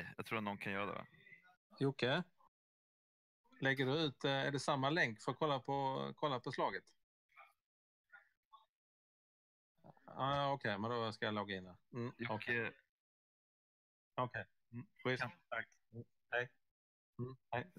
mig. Jag tror att någon kan göra det, va? Jocke? Lägger du ut, är det samma länk för att kolla på slaget? Okej, men då ska jag logga in här. Okej. Schysst. Tack. Hej. Hej.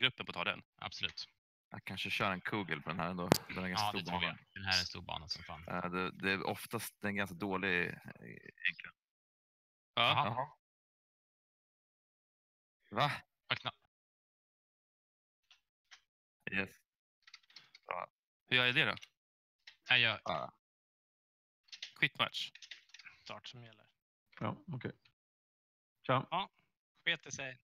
gruppen på att ta den. Absolut. Jag kanske kör en kugel på den här ändå. Den är ganska stor bana. Den här är en stor bana som fan. Det är oftast en ganska dålig egentligen. Ja. Va? Öppna. Yes. Ja. Hur gör jag det då? Quit match. Start som gäller. Ja, okej. Tja. Ja, sket sig.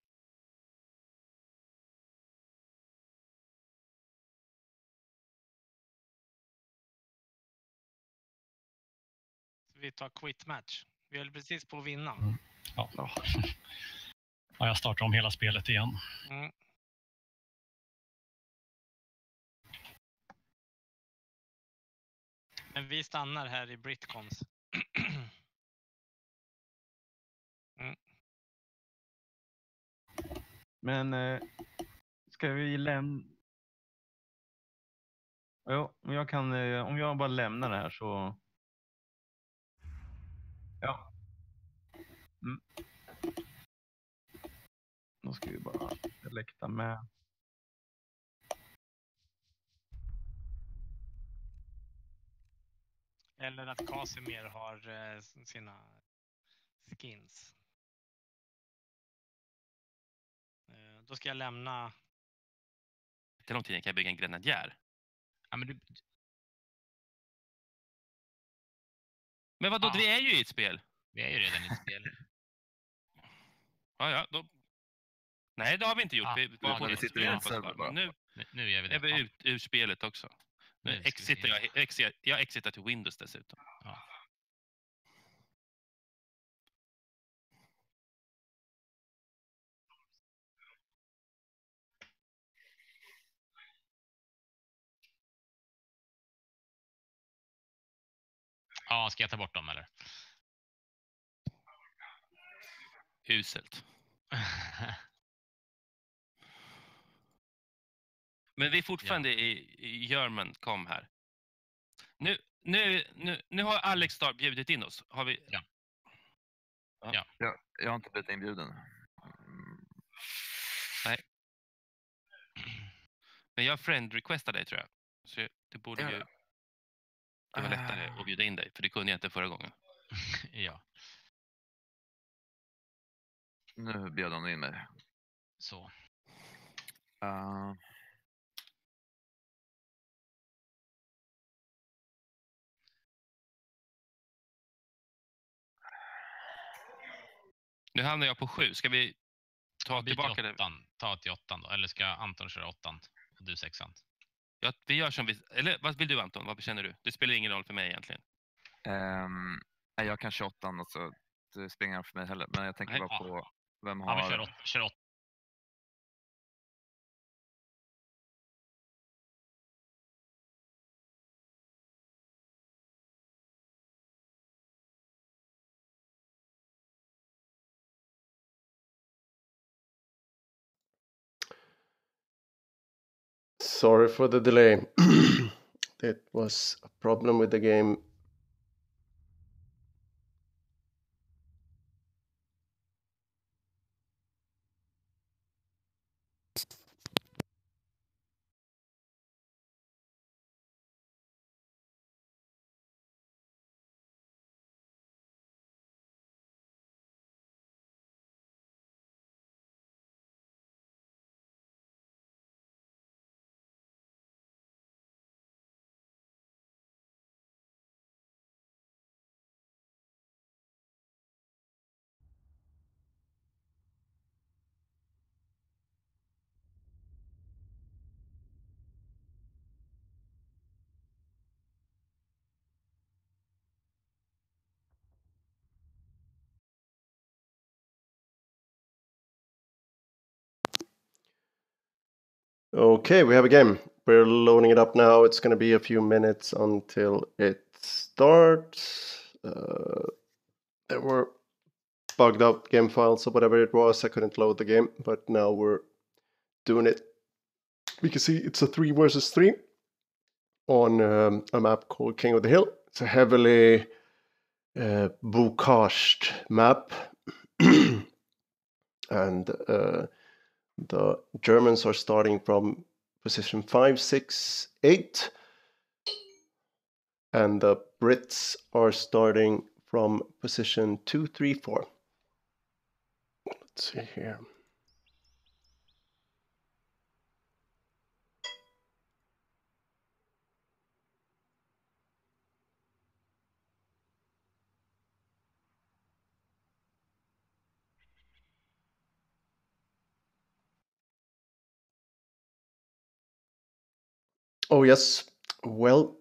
Vi tar quit match. Vi höll precis på att vinna. Ja. Ja, jag startar om hela spelet igen. Men vi stannar här i Britcons. Men ska vi lämna... Jo, men jag kan... om jag bara lämnar det här så... Ja. Då ska vi bara selekta med. Eller att Casimir har sina skins. Då ska jag lämna... Till lång tid kan jag bygga en grenadjär. Ja, men Men vadå, vi är ju i ett spel. Vi är ju redan i ett spel. Ja, då... Nej, det har vi inte gjort. Vi sitter i en server bara. Nu gör vi det. Är vi ur spelet också. Jag exitar till Windows dessutom. Ja, ska jag ta bort dem eller? Uselt. Men vi är fortfarande i German kom här. Nu har Alex bjudit in oss. Har vi? Ja. Jag har inte blivit inbjuden. Nej. Men jag friend-requestade dig tror jag. Så det borde ju... Det var lättare att bjuda in dig. För det kunde jag inte förra gången. Ja. Nu bjöd han in mig. Så. Nu hamnar jag på 7. Ska vi ta tillbaka det? Ta till 8 då. Eller ska Anton köra 8 och du 6? Ja, vi gör som vi... Eller vad vill du, Anton? Vad känner du? Det spelar ingen roll för mig egentligen. Nej, jag kan 28 och så det spelar ingen roll för mig heller. Men jag tänker bara på vem har... Ja, vi kör 8. Sorry for the delay. It was a problem with the game. Okay, we have a game. We're loading it up now. It's going to be a few minutes until it starts. There were bugged out game files or whatever it was. I couldn't load the game, but now we're doing it. We can see it's a 3 versus 3 on a map called King of the Hill. It's a heavily bocaged map. And the Germans are starting from position 5, 6, 8. And the Brits are starting from position 2, 3, 4. Let's see here. Oh, yes. Well,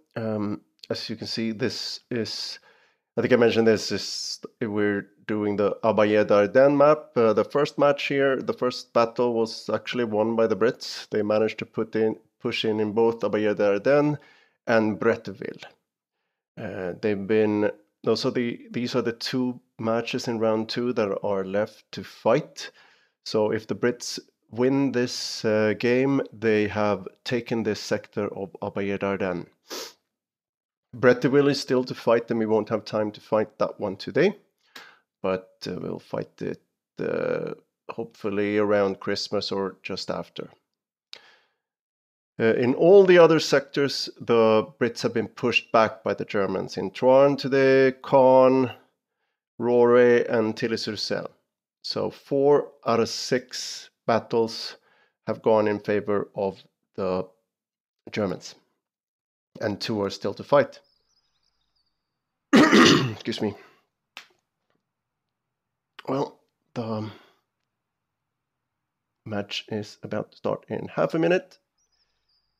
as you can see, this is, I think I mentioned this, is we're doing the ABBAYE'D'ARDENNE map. The first match here, the first battle was actually won by the Brits. They managed to push in both ABBAYE'D'ARDENNE and Bretteville. These are the 2 matches in round 2 that are left to fight. So if the Brits win this game, they have taken this sector of ABBAYE'D'ARDENNE. Bretteville is still to fight, and we won't have time to fight that one today. But we'll fight it hopefully around Christmas or just after. In all the other sectors, the Brits have been pushed back by the Germans. In Troarn today, Caen, Roré, and Tilly-sur-Selle. So 4 out of 6 battles have gone in favor of the Germans. And 2 are still to fight. Excuse me. Well, the match is about to start in half a minute.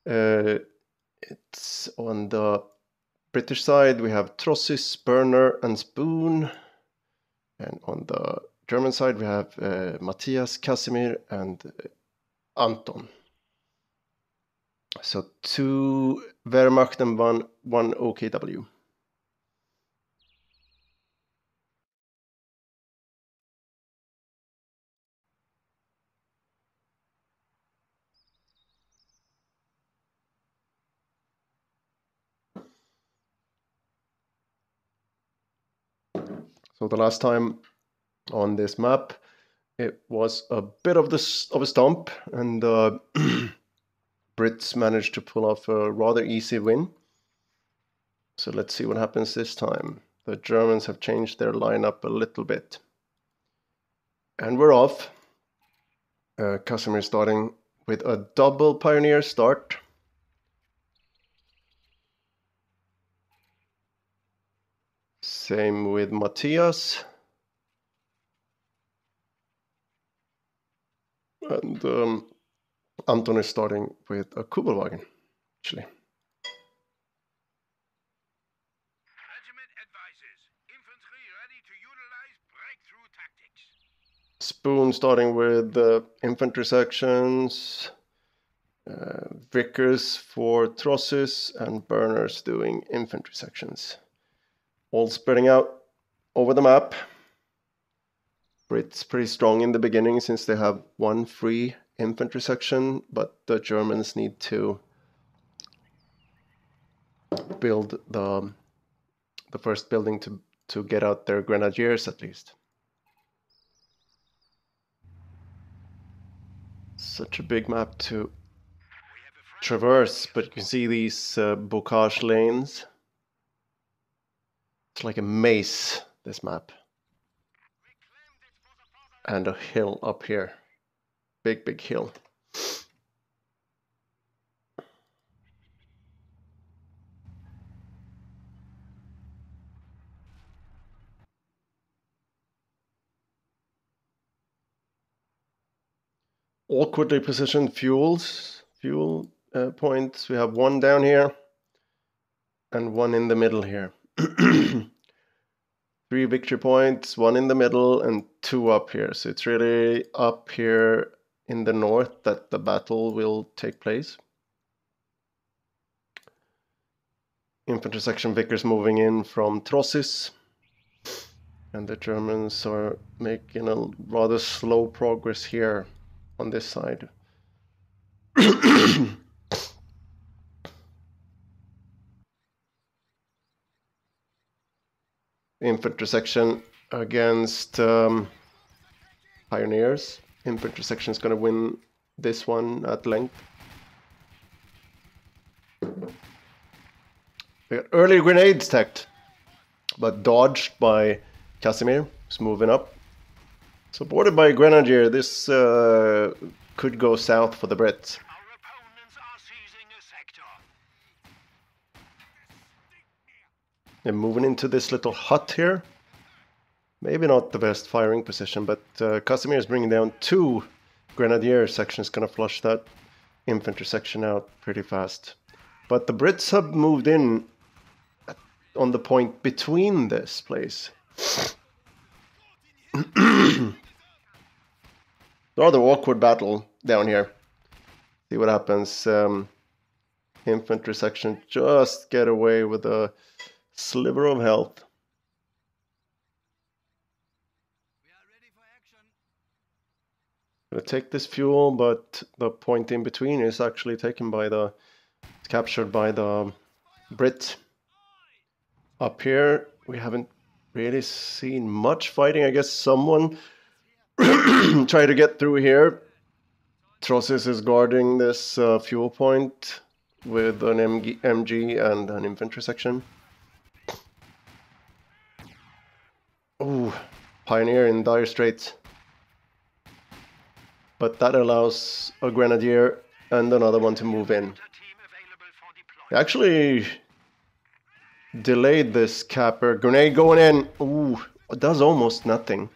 It's on the British side, we have Trossis, Burner, and Spoon. And on the German side, we have Matthias, Casimir, and Anton. So 2 Wehrmacht and 1 OKW. So the last time on this map, it was a bit of a stomp, and the Brits managed to pull off a rather easy win. So let's see what happens this time. The Germans have changed their lineup a little bit. And we're off. Casimir starting with a double Pioneer start. Same with Matthias. And Anton is starting with a Kubelwagen, actually. Spoon starting with infantry sections, Vickers for trosses, and Burners doing infantry sections. All spreading out over the map. Brits pretty strong in the beginning since they have one free infantry section, but the Germans need to build the first building to get out their grenadiers at least. Such a big map to traverse, but you can see these bocage lanes. It's like a maze, this map. And a hill up here. Big hill. Awkwardly positioned fuel points. We have one down here and one in the middle here. 3 victory points, 1 in the middle and 2 up here. So it's really up here in the north that the battle will take place. Infantry section Vickers moving in from Trosses. And the Germans are making a rather slow progress here on this side. Infantry section against Pioneers. Infantry section is going to win this one at length. We got early grenades teched, but dodged by Casimir, who's moving up. Supported by Grenadier, this could go south for the Brits. They're moving into this little hut here. Maybe not the best firing position, but Casimir is bringing down 2 Grenadier sections, gonna flush that infantry section out pretty fast. But the Brits have moved in on the point between this place. Rather awkward battle down here. See what happens. Infantry section just get away with a sliver of health. Gonna take this fuel, but the point in between is actually taken by captured by the Brit. Up here, we haven't really seen much fighting. I guess someone tried to get through here. Trosses is guarding this fuel point with an MG and an infantry section. Ooh, Pioneer in dire straits. But that allows a Grenadier and another one to move in. They actually delayed this capper. Grenade going in. Ooh, it does almost nothing.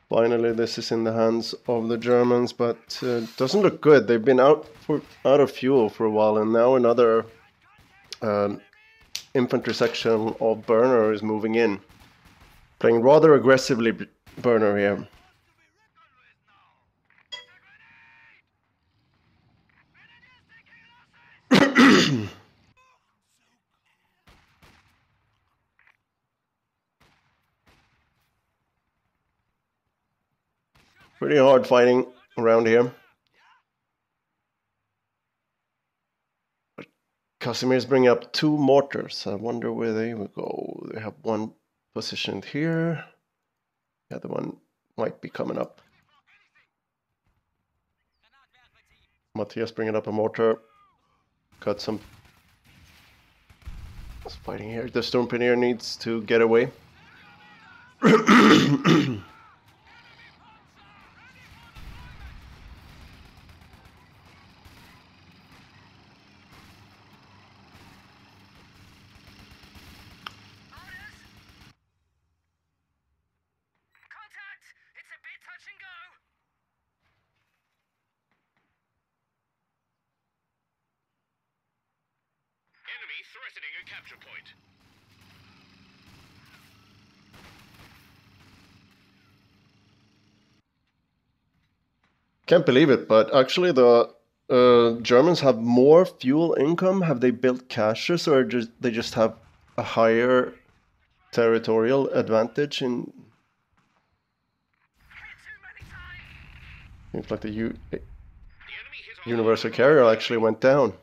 Finally, this is in the hands of the Germans, but it doesn't look good. They've been out of fuel for a while, and now another infantry section of Burner is moving in. Playing rather aggressively, Burner here. Pretty hard fighting around here. But Casimir's bringing up 2 mortars. I wonder where they will go. They have one positioned here. The other one might be coming up. Matthias bringing up a mortar. Got some fighting here. The Stormpioneer needs to get away. threatening a capture point. Can't believe it, but actually the Germans have more fuel income. Have they built caches, or they just have a higher territorial advantage in? Seems like the universal carrier actually went down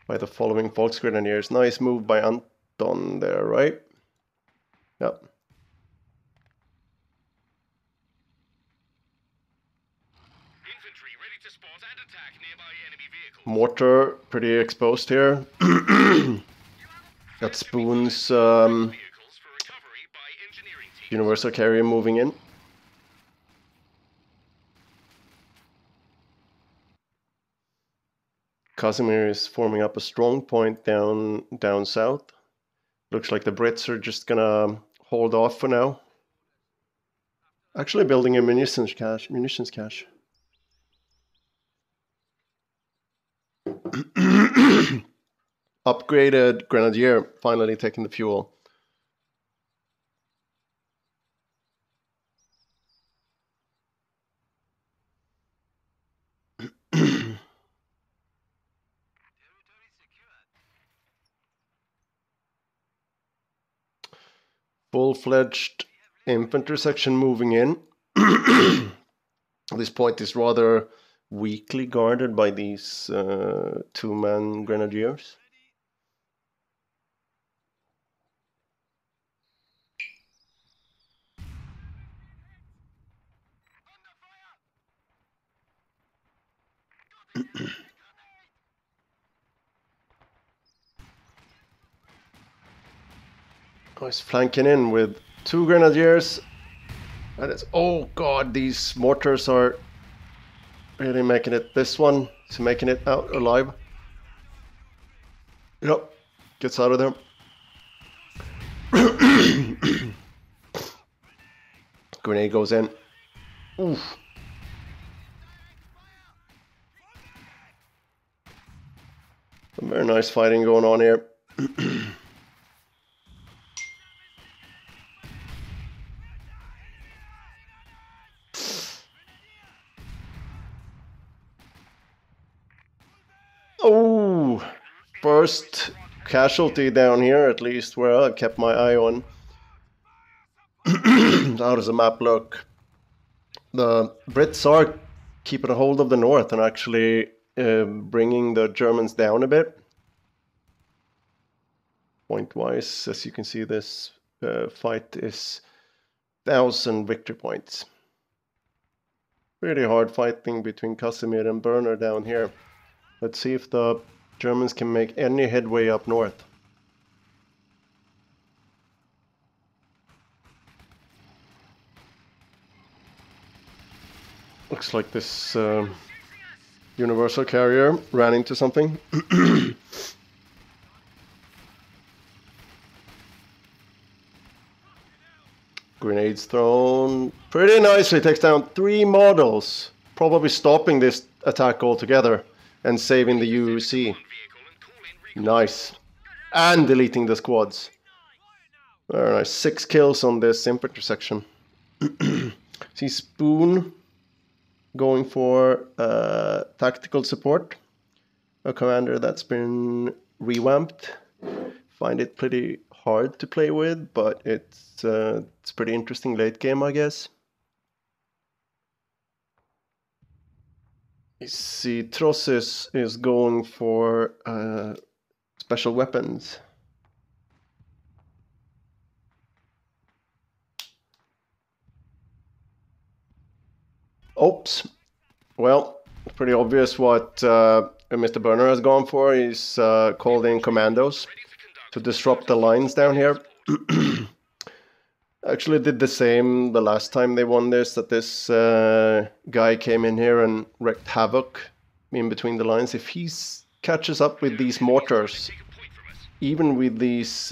by the following Volksgrenadiers. Nice move by Anton there, right? Yep. Infantry ready to spot and attack nearby enemy vehicles. Mortar pretty exposed here. Got Spoon's Vehicles for recovery by engineering teams. universal carrier moving in. Casimir is forming up a strong point down south. Looks like the Brits are just gonna hold off for now. Actually building a munitions cache. Upgraded Grenadier finally taking the fuel. Full-fledged infantry section moving in. This point is rather weakly guarded by these two-man grenadiers. Oh, he's flanking in with two grenadiers. And it's, oh god, these mortars are really making it. This one is making it out alive. Yep, gets out of there. Grenade goes in. Oof. Some very nice fighting going on here. Oh, first casualty down here, at least where I kept my eye on. How does the map look? The Brits are keeping a hold of the north and actually bringing the Germans down a bit. Point-wise, as you can see, this fight is 1,000 victory points. Really hard fighting between Casimir and Berner down here. Let's see if the Germans can make any headway up north. Looks like this universal carrier ran into something. Grenades thrown pretty nicely. Takes down 3 models. Probably stopping this attack altogether and saving the UC. Nice. And deleting the squads. Very nice. 6 kills on this infantry section. See Spoon going for tactical support. A commander that's been revamped. Find it pretty hard to play with, but it's pretty interesting late game, I guess. You see Trossis is going for special weapons. Oops. Well, it's pretty obvious what Mr. Berner has gone for. He's called in commandos to disrupt the lines down here. Actually did the same the last time they won this, that this guy came in here and wreaked havoc in between the lines. If he catches up with these mortars, even with these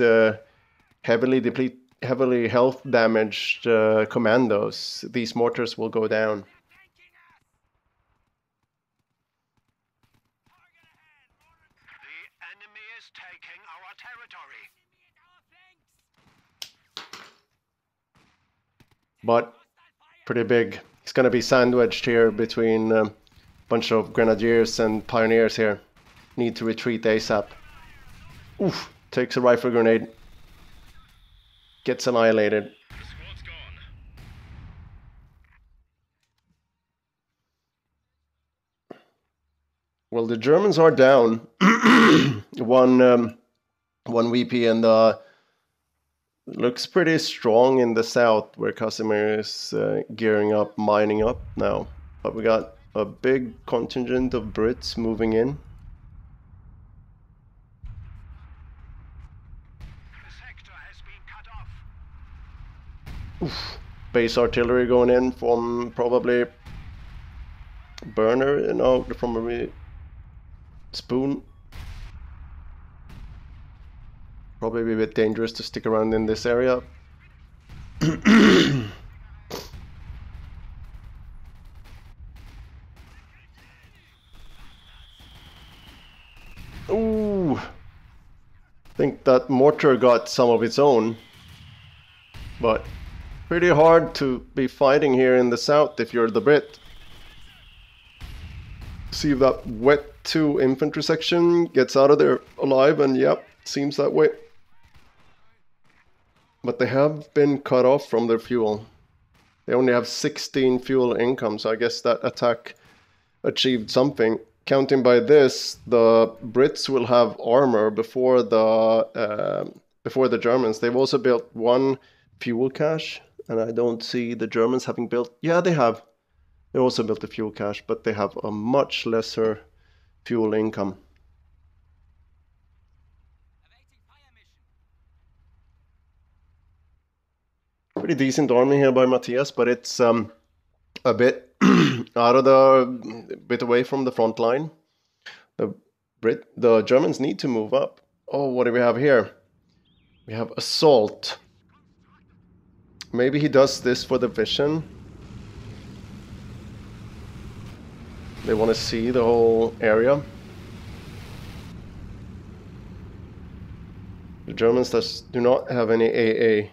heavily health damaged commandos, these mortars will go down. but pretty big. He's going to be sandwiched here between a bunch of grenadiers and pioneers here. Need to retreat ASAP. Oof, takes a rifle grenade. Gets annihilated. The squad's gone. Well, the Germans are down. One VP, and looks pretty strong in the south, where Casimir is gearing up, mining up now. But we got a big contingent of Brits moving in. The sector has been cut off. Oof. Base artillery going in from probably Burner, no, from a Spoon. Probably be a bit dangerous to stick around in this area. Ooh, I think that mortar got some of its own, but pretty hard to be fighting here in the south if you're the Brit. See if that wet 2 infantry section gets out of there alive, and yep, seems that way. But they have been cut off from their fuel. They only have 16 fuel income, so I guess that attack achieved something. Counting by this, the Brits will have armor before the Germans. They've also built 1 fuel cache, and I don't see the Germans having built... Yeah, they have. They also built a fuel cache, but they have a much lesser fuel income. Pretty decent army here by Matthias, but it's a bit bit away from the front line. The Germans need to move up. Oh, what do we have here? We have assault. Maybe he does this for the vision. They want to see the whole area. The Germans do not have any AA.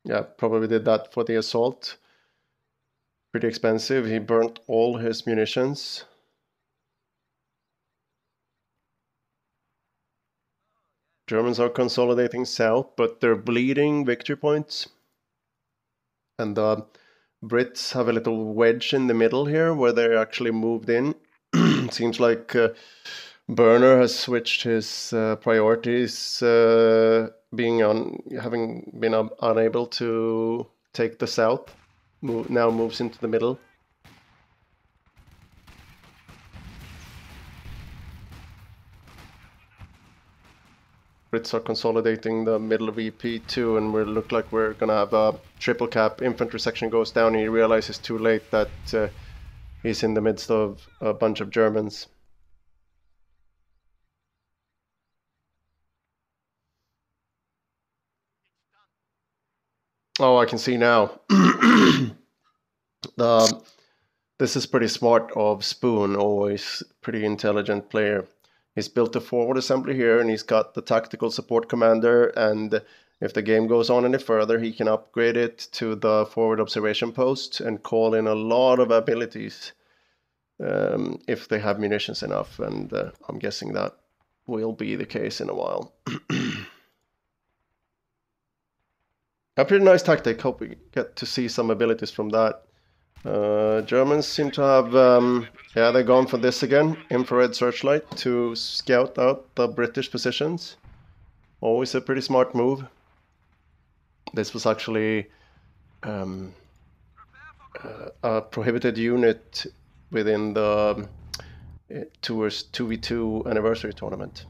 Yeah, probably did that for the assault. Pretty expensive. He burnt all his munitions. Germans are consolidating south, but they're bleeding victory points. And the Brits have a little wedge in the middle here where they actually moved in. Seems like Burner has switched his priorities, having been unable to take the south. Now moves into the middle. Brits are consolidating the middle of EP2, and we look like we're gonna have a triple cap. Infantry section goes down, and he realizes too late that he's in the midst of a bunch of Germans. Oh, I can see now. This is pretty smart of Spoon, always pretty intelligent player. He's built a forward assembly here, and he's got the tactical support commander, and if the game goes on any further, he can upgrade it to the forward observation post and call in a lot of abilities if they have munitions enough, and I'm guessing that will be the case in a while. A pretty nice tactic. Hope we get to see some abilities from that. Germans seem to have, yeah, they're going for this again. Infrared searchlight to scout out the British positions. Always a pretty smart move. This was actually a prohibited unit within the Tours 2v2 anniversary tournament.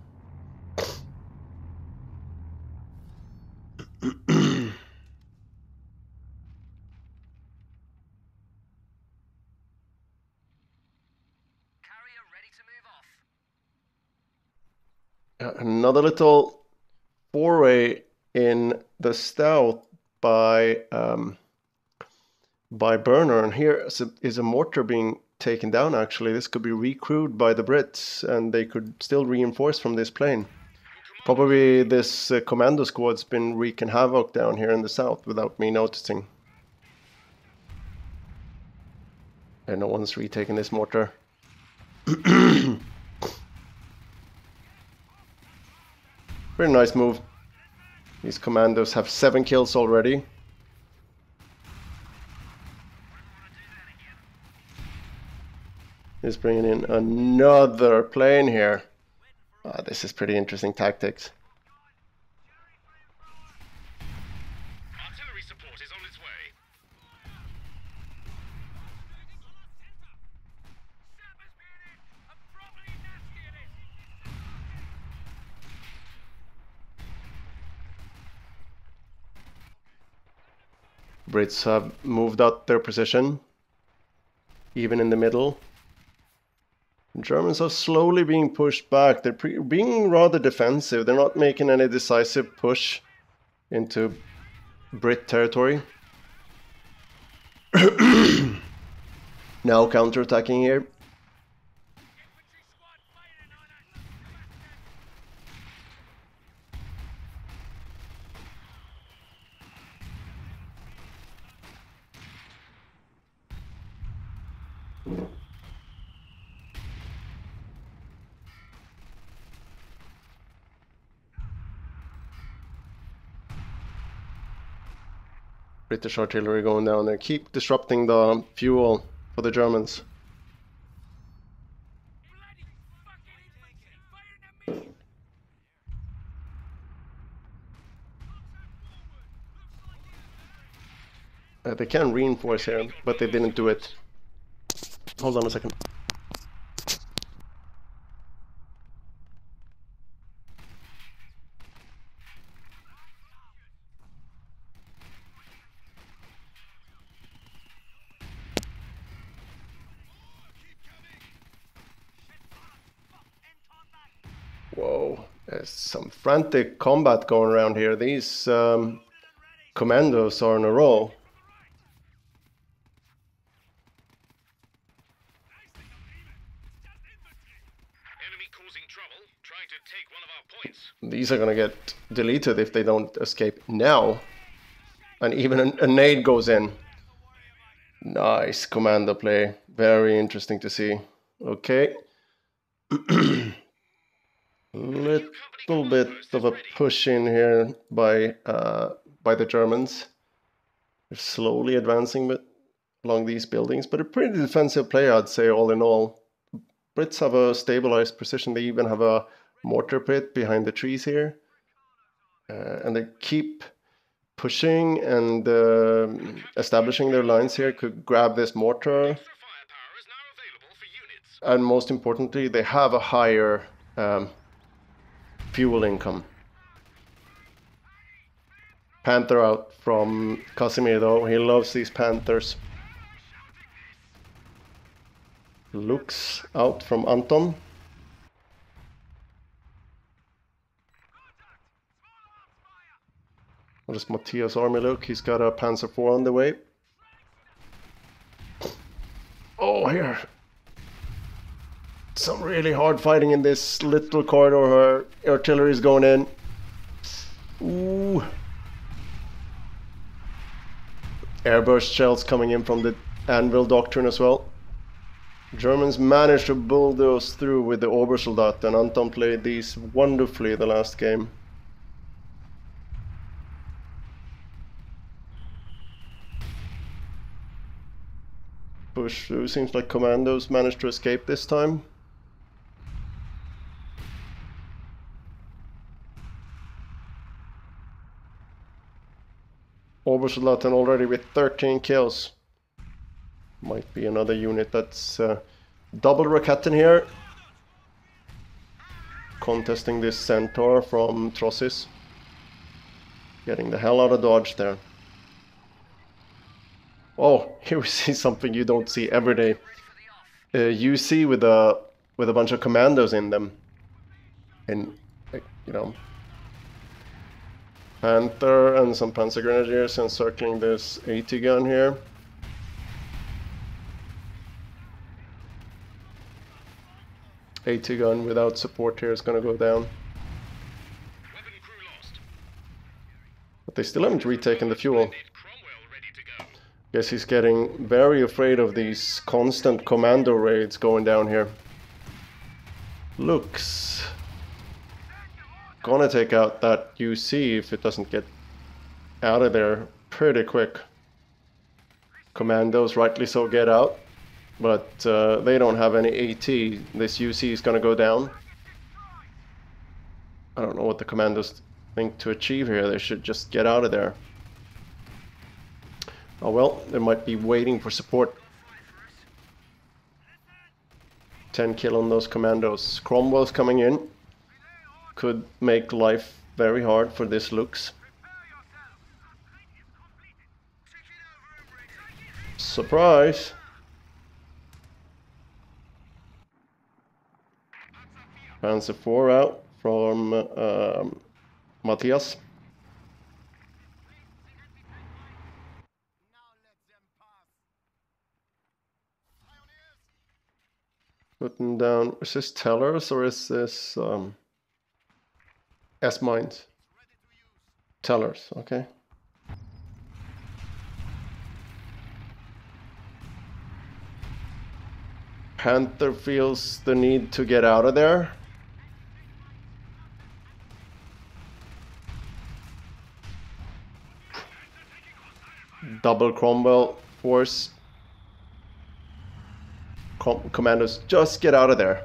Another little foray in the south by Burner, and here is a mortar being taken down, actually. This could be recrewed by the Brits, and they could still reinforce from this plane. Probably this commando squad's been wreaking havoc down here in the south without me noticing. And no one's retaking this mortar. Very nice move. These commandos have 7 kills already. He's bringing in another plane here. This is pretty interesting tactics. Artillery support is on its way. Brits have moved out their position, even in the middle. Germans are slowly being pushed back. They're being rather defensive. They're not making any decisive push into Brit territory. Now counterattacking here. British artillery going down there. Keep disrupting the fuel for the Germans. They can reinforce here, but they didn't do it. Hold on a second. Whoa, there's some frantic combat going around here. These commandos are in a row. Enemy causing trouble, trying to take one of our points. These are gonna get deleted if they don't escape now. And even a nade goes in. Nice commando play. Very interesting to see. Okay. Little bit of a push in here by the Germans. They're slowly advancing along these buildings, but a pretty defensive play, I'd say, all in all. Brits have a stabilized position. They even have a mortar pit behind the trees here, and they keep pushing and establishing their lines here. Could grab this mortar, Extra firepower is now available for units. and most importantly, they have a higher fuel income. Panther out from Casimir though. He loves these Panthers. Lux out from Anton. What does Matthias' army look? He's got a Panzer IV on the way. Oh, here. Some really hard fighting in this little corridor where artillery is going in. Ooh. Airburst shells coming in from the Anvil Doctrine as well. Germans managed to bulldoze through with the Obersoldat, and Anton played these wonderfully the last game. Push through. Seems like commandos managed to escape this time. Obersoldaten already with 13 kills. Might be another unit that's double Raketen here. Contesting this Centaur from Trossis. Getting the hell out of dodge there. Oh, here we see something you don't see every day. UC with a bunch of commandos in them. And, you know, Panther and some Panzer Grenadiers encircling this AT gun here. AT gun without support here is going to go down. Weapon crew lost. But they still haven't retaken the fuel. Cromwell ready to go. Guess he's getting very afraid of these constant commando raids going down here. Looks gonna take out that UC if it doesn't get out of there pretty quick. Commandos, rightly so, get out, but they don't have any AT. This UC is gonna go down. I don't know what the commandos think to achieve here. They should just get out of there. Oh well, they might be waiting for support. 10 kill on those commandos. Cromwell's coming in. Could make life very hard for this Lux. Surprise! Panzer 4 out from Matthias. Putting down, is this tellers or is this S-mines? Tellers, okay. Panther feels the need to get out of there. Double Cromwell force. Commandos, just get out of there.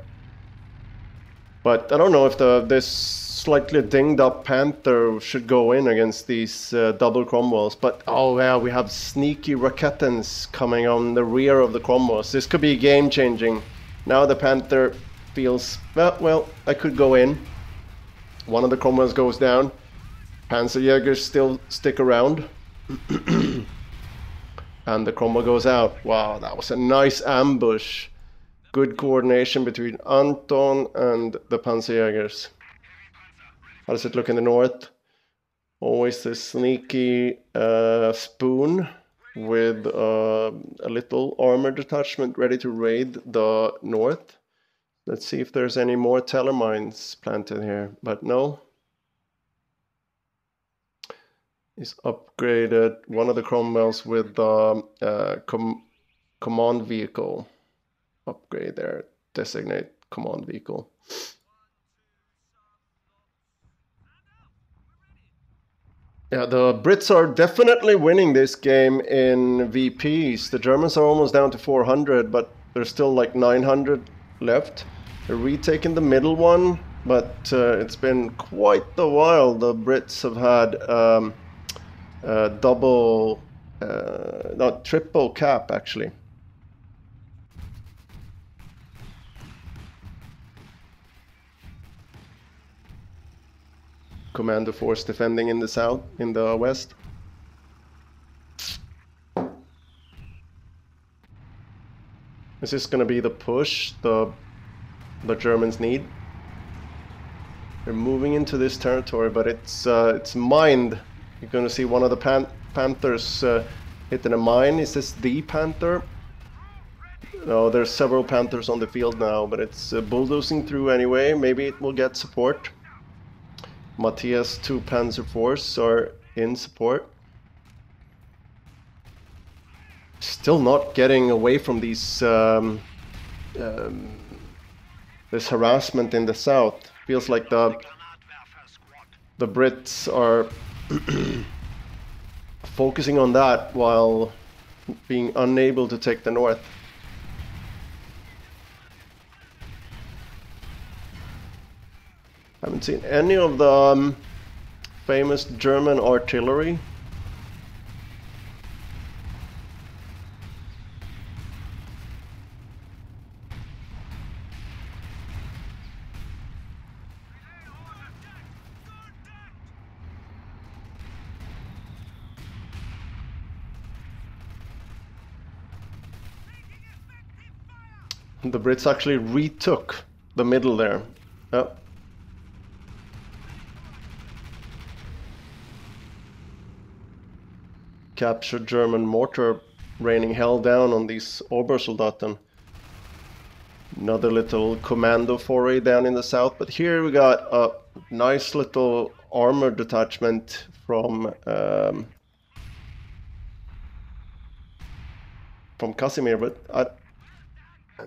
But I don't know if this slightly dinged up Panther should go in against these double Cromwells. But oh yeah, we have sneaky Raketans coming on the rear of the Cromwells. This could be game changing. Now the Panther feels, well, I could go in. One of the Cromwells goes down. Panzerjägers still stick around. And the Cromwell goes out. Wow, that was a nice ambush. Good coordination between Anton and the Panzerjägers. How does it look in the north? Always this sneaky spoon with a little armor detachment ready to raid the north. Let's see if there's any more teller mines planted here, but no. Is upgraded one of the Cromwells with the command vehicle. Upgrade there, designate command vehicle. Yeah, the Brits are definitely winning this game in VPs. The Germans are almost down to 400, but there's still like 900 left. They're retaking the middle one, but it's been quite the while the Brits have had double, not triple cap actually. Commander force defending in the south, in the west. Is this going to be the push the Germans need? They're moving into this territory, but it's mined. You're going to see one of the Panthers hitting a mine. Is this the Panther? No, there's several Panthers on the field now, but it's bulldozing through anyway. Maybe it will get support. Matthias 2 Panzer Force are in support. Still not getting away from these this harassment in the south. Feels like the Brits are focusing on that while being unable to take the north. Haven't seen any of the famous German artillery. The Brits actually retook the middle there. Yep. Captured German mortar raining hell down on these Obersoldaten. Another little commando foray down in the south, but here we got a nice little armor detachment from Casimir, but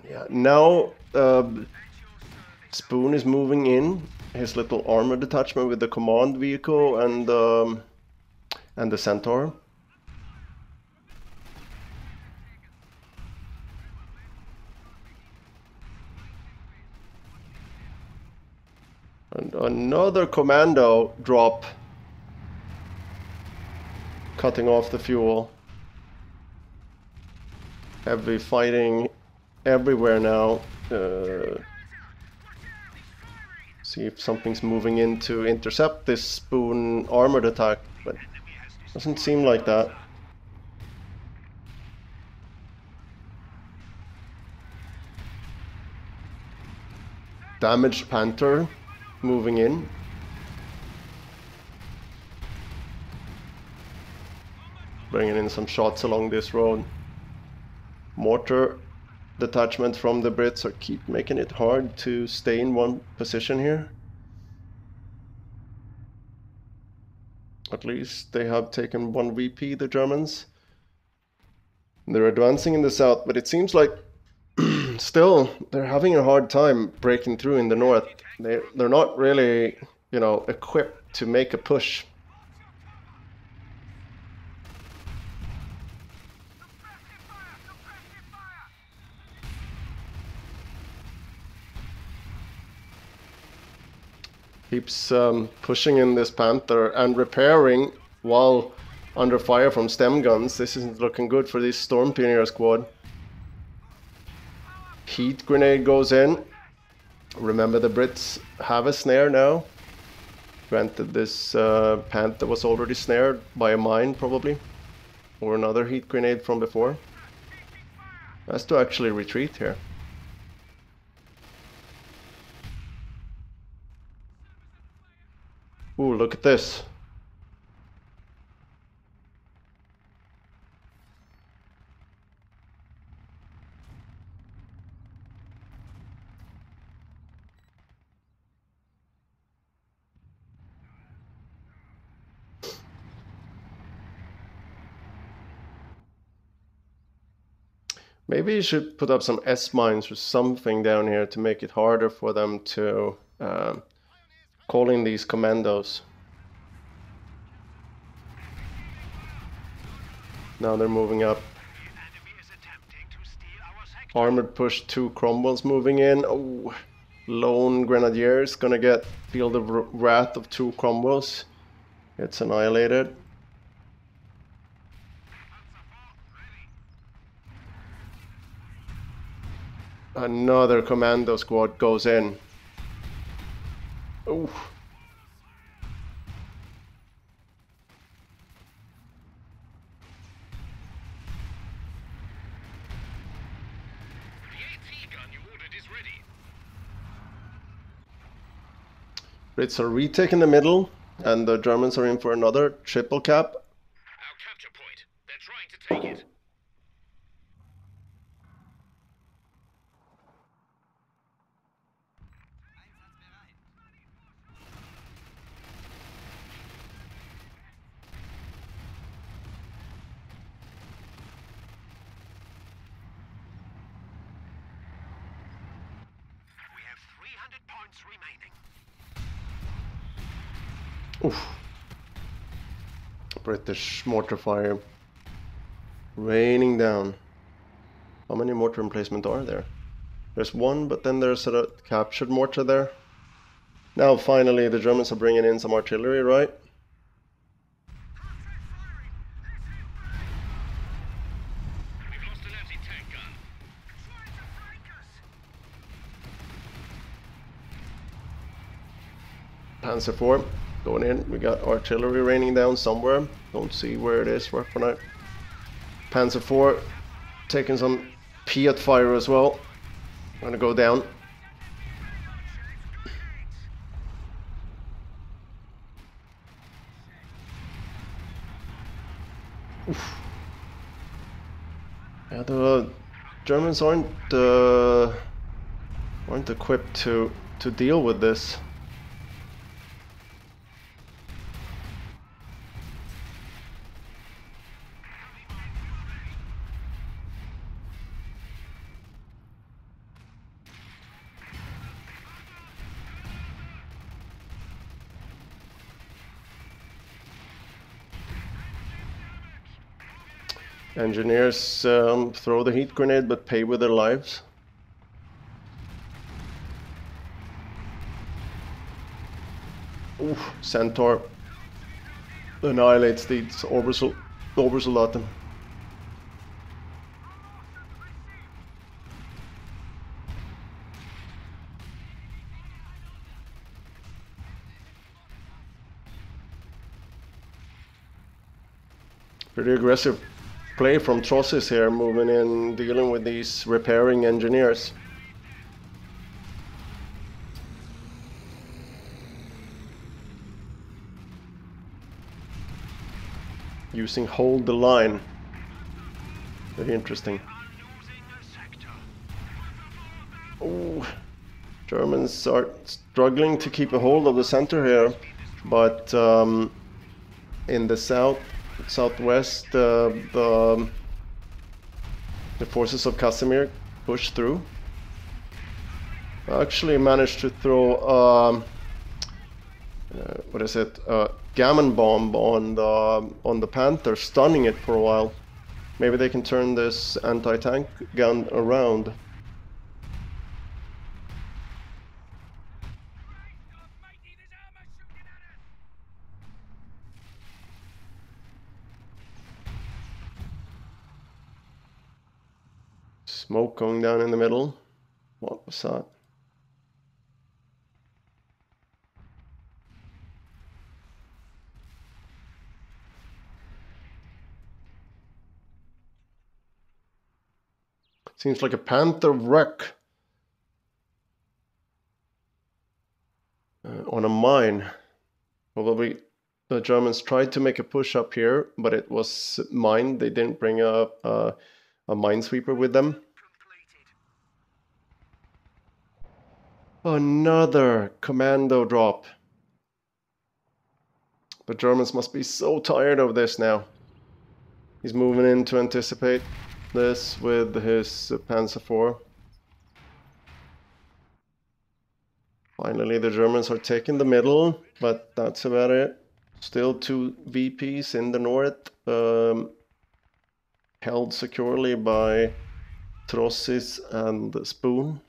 yeah, now Spoon is moving in his little armor detachment with the command vehicle and the Centaur. And another commando drop, cutting off the fuel. Heavy fighting everywhere now. See if something's moving in to intercept this Spoon armored attack, but doesn't seem like that. Damaged Panther moving in. Bringing in some shots along this road. Mortar detachment from the Brits are keep making it hard to stay in one position here. At least they have taken one VP, the Germans. They're advancing in the south, but it seems like still they're having a hard time breaking through in the north. They're not really, you know, equipped to make a push. Keeps pushing in this Panther and repairing while under fire from stem guns. This isn't looking good for this Storm Pioneer squad. Heat grenade goes in. Remember, the Brits have a snare now. Granted, this Panther was already snared by a mine, probably. Or another heat grenade from before. Has to actually retreat here. Ooh, look at this. Maybe you should put up some S-mines or something down here to make it harder for them to call in these commandos. Now they're moving up. Armored push 2 Cromwells moving in. Oh, lone Grenadier is gonna feel the wrath of 2 Cromwells. It's annihilated. Another commando squad goes in. Ooh. Brits are retaking the middle, and the Germans are in for another triple cap. Our capture point. They're trying to take it. We have 300 points remaining. Oof. British mortar fire raining down. How many mortar emplacements are there? There's one, but then there's a captured mortar there. Now finally the Germans are bringing in some artillery, right? We've lost an anti-tank gun. Panzer IV going in. We got artillery raining down somewhere. Don't see where it is right for now. Panzer IV taking some Piat fire as well. Gonna go down. Oof. Yeah, the Germans aren't aren't equipped to deal with this. Engineers throw the heat grenade but pay with their lives. Ooh, Centaur annihilates these Obersoldaten. Pretty aggressive play from Trosses here, moving in, dealing with these repairing engineers. Using hold the line. Very interesting. Oh, Germans are struggling to keep a hold of the center here, but in the southwest, the forces of Casimir pushed through. Actually managed to throw what is it? Gammon bomb on the Panther, stunning it for a while. Maybe they can turn this anti-tank gun around. Smoke going down in the middle. What was that? Seems like a Panther wreck on a mine. Probably the Germans tried to make a push up here, but it was mined. They didn't bring a minesweeper with them. Another commando drop. The Germans must be so tired of this now. He's moving in to anticipate this with his Panzer IV. Finally, the Germans are taking the middle, but that's about it. Still two VPs in the north, held securely by Trosses and Spoon.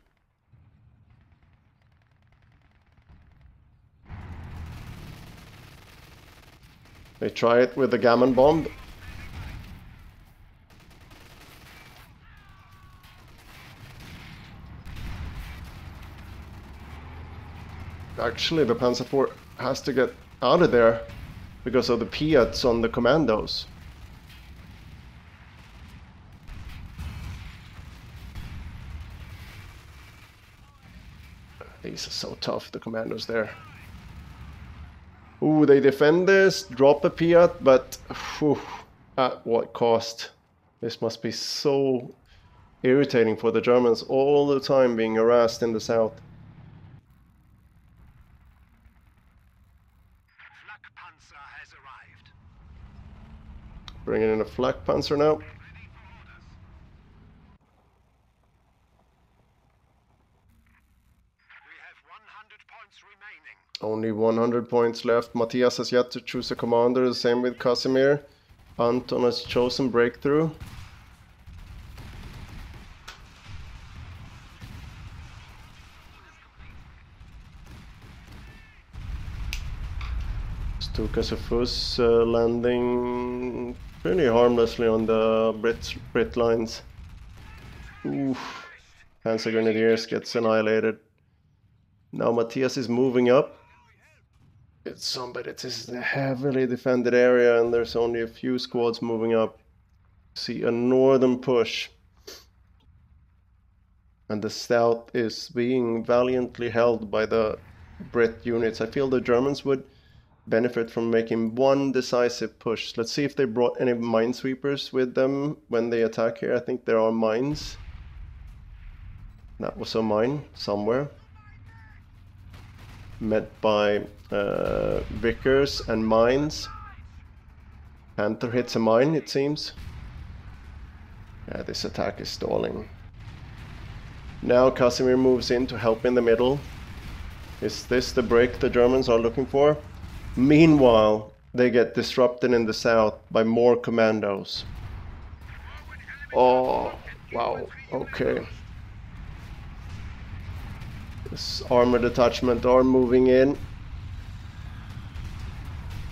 They try it with the Gammon bomb. Actually, the Panzer IV has to get out of there because of the Piats on the commandos. These are so tough, the commandos there. Ooh, they defend this, drop a Piat, but whew, at what cost? This must be so irritating for the Germans all the time being harassed in the south. Bringing in a flak panzer now. Only 100 points left. Matthias has yet to choose a commander, the same with Casimir. Anton has chosen Breakthrough. Stukas landing pretty harmlessly on the Brit lines. Oof. Panzer Grenadiers gets annihilated. Now Matthias is moving up. It's a heavily defended area and there's only a few squads moving up. See a northern push. And the south is being valiantly held by the Brit units. I feel the Germans would benefit from making one decisive push. Let's see if they brought any minesweepers with them when they attack here. I think there are mines. That was a mine somewhere. Met by Vickers and mines. Panther hits a mine, it seems. Yeah, this attack is stalling. Now Casimir moves in to help in the middle. Is this the break the Germans are looking for? Meanwhile, they get disrupted in the south by more commandos. Oh, wow, okay. This armor detachment are moving in.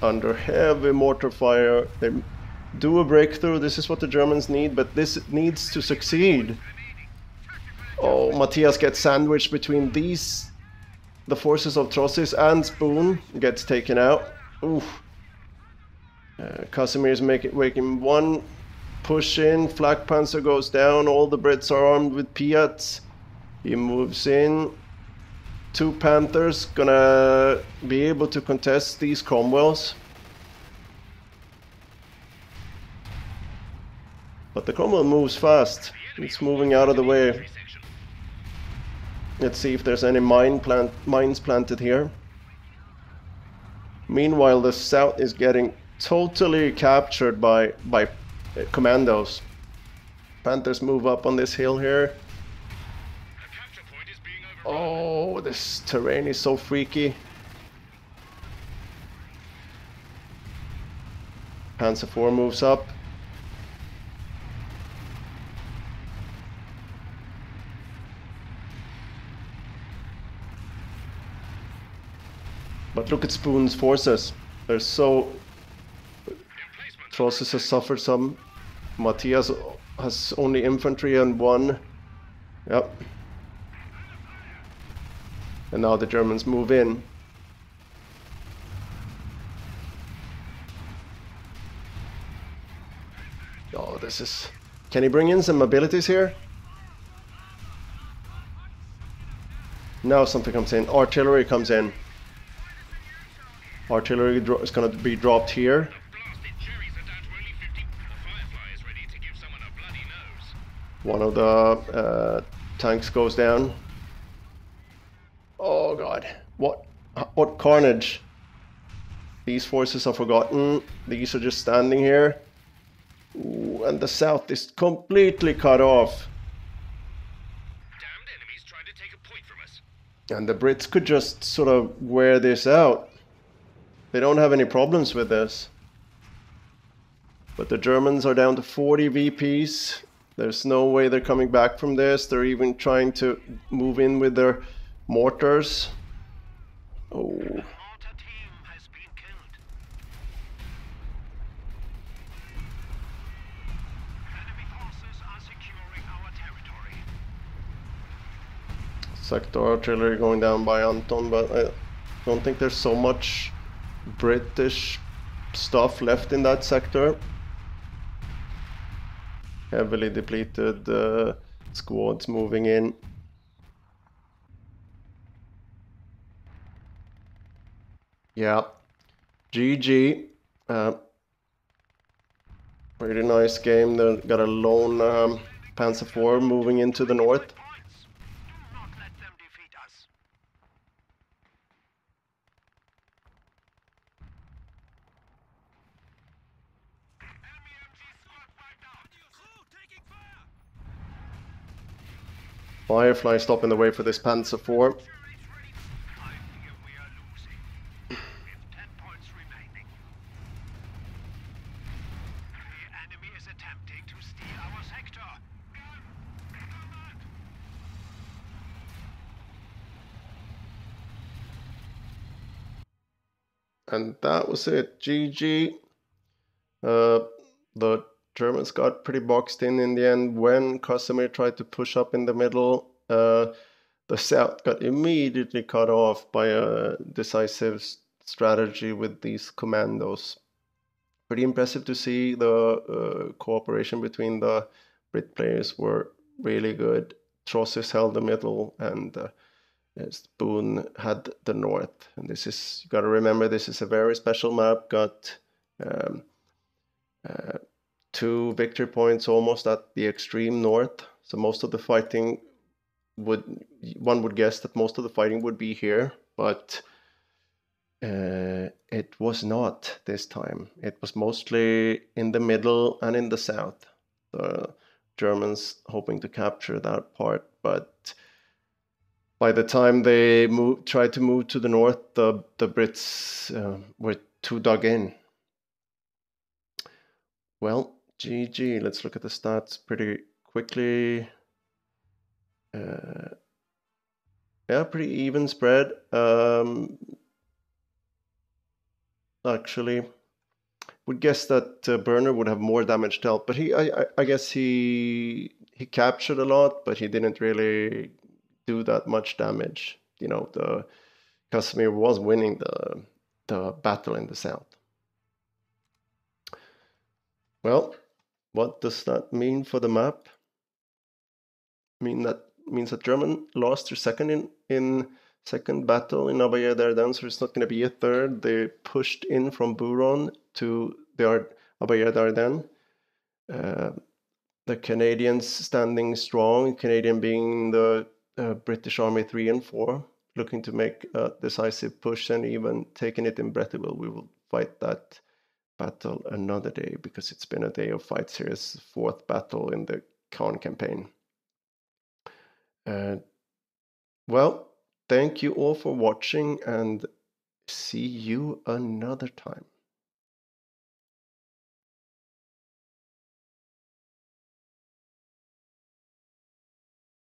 Under heavy mortar fire. They do a breakthrough. This is what the Germans need, but this needs to succeed. Oh, Matthias gets sandwiched between these, the forces of Trossis, and Spoon gets taken out. Oof. Casimir is making one push in. Flak Panzer goes down. All the Brits are armed with Piats. He moves in. 2 Panthers gonna be able to contest these Cromwells. But the Cromwell moves fast. It's moving out of the way. Let's see if there's any mines planted here. Meanwhile, the south is getting totally captured by commandos. Panthers move up on this hill here. Oh, this terrain is so freaky. Panzer IV moves up. But look at Spoon's forces. They're so... Trossis has suffered some. Matthias has only infantry and 1. Yep. And now the Germans move in. Oh, this is... Can he bring in some abilities here? Now something comes in. Artillery comes in. Artillery is going to be dropped here. One of the tanks goes down. Oh god, what carnage. These forces are forgotten. These are just standing here. Ooh, and the south is completely cut off. Damned enemies trying to take a point from us. And the Brits could just sort of wear this out. They don't have any problems with this. But the Germans are down to 40 VPs. There's no way they're coming back from this. They're even trying to move in with their mortars. Oh. Mortar team has been killed. Enemy forces are securing our territory. Sector artillery going down by Anton, but I don't think there's so much British stuff left in that sector. Heavily depleted squads moving in. Yeah, GG. Pretty nice game. They got a lone Panzer IV moving into the north. Do not let them defeat us. Enemy MG squad wiped out. Taking fire. Firefly stopping the way for this Panzer IV. I fear we are losing. With 10 points remaining. The enemy is attempting to steal our sector. Combat! And that was it. GG. The Germans got pretty boxed in the end. When Casimir tried to push up in the middle, the south got immediately cut off by a decisive strategy with these commandos. Pretty impressive to see. The cooperation between the Brit players were really good. Trossis held the middle, and Spoon had the north. And this is, you got to remember, this is a very special map. Got 2 victory points almost at the extreme north. So most of the fighting one would guess that most of the fighting would be here, but it was not this time. It was mostly in the middle and in the south. The Germans hoping to capture that part, but by the time they tried to move to the north, the Brits were too dug in. Well, GG. Let's look at the stats pretty quickly. Yeah, pretty even spread. Actually, would guess that Burner would have more damage dealt, but I guess he captured a lot, but he didn't really do that much damage. You know, the Casimir was winning the battle in the south. Well, what does that mean for the map? Means that German lost their second second battle in ABBAYE'D'ARDENNE, so it's not going to be a third. They pushed in from Buron to the ABBAYE'D'ARDENNE. The Canadians standing strong, Canadian being the British Army 3 and 4, looking to make a decisive push and even taking it in Bretteville. We will fight that battle another day because it's been a day of fights here. It's the 4th battle in the Caen campaign. Well, thank you all for watching and see you another time.